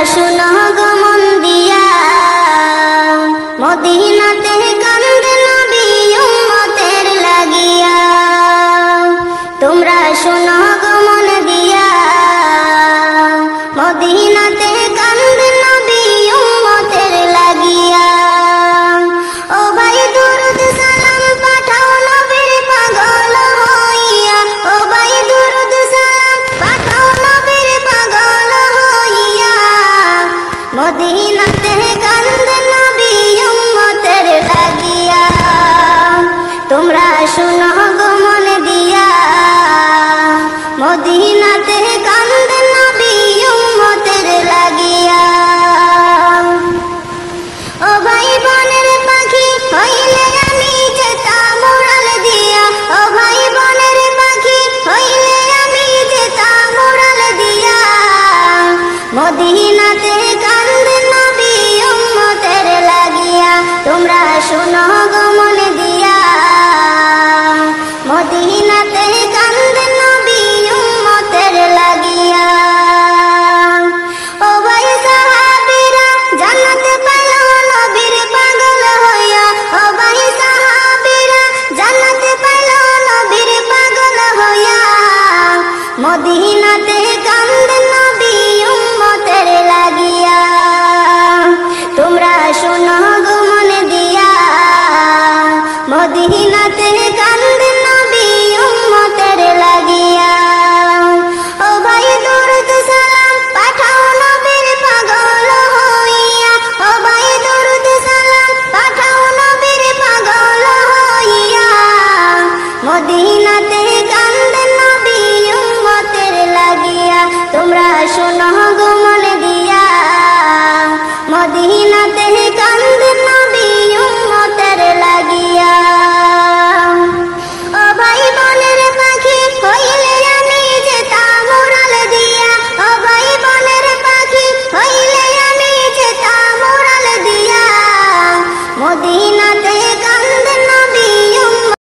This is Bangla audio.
শুনো গো মন দিয়া, মদিনাতে কান্দে নবী উম্মতের লাগিয়া। তোমরা শুনো গো মন দিয়া, মদিনাতে কান্দে নবী উম্মতের লাগিয়া। ও ভাই দুরুদ সালাম পাঠাও নবীর পাগল হইয়া, ও ভাই দুরুদ সালাম পাঠাও নবীর পাগল হইয়া। মদিনাতে কান্দে নবী উম্মতের লাগিয়া। তোমরা শুনো গো মন দিয়া, মদিনাতে কান্দে নবী উম্মতের লাগিয়া। ও ভাই বনের পাখি হইলে আমি যেতাম উড়াল দিয়া, ও ভাই বনের পাখি হইলে আমি যেতাম উড়াল দিয়া। মদিনাতে কান্দে নবী উম্মতের লাগিয়া। তোমরা শুনো গো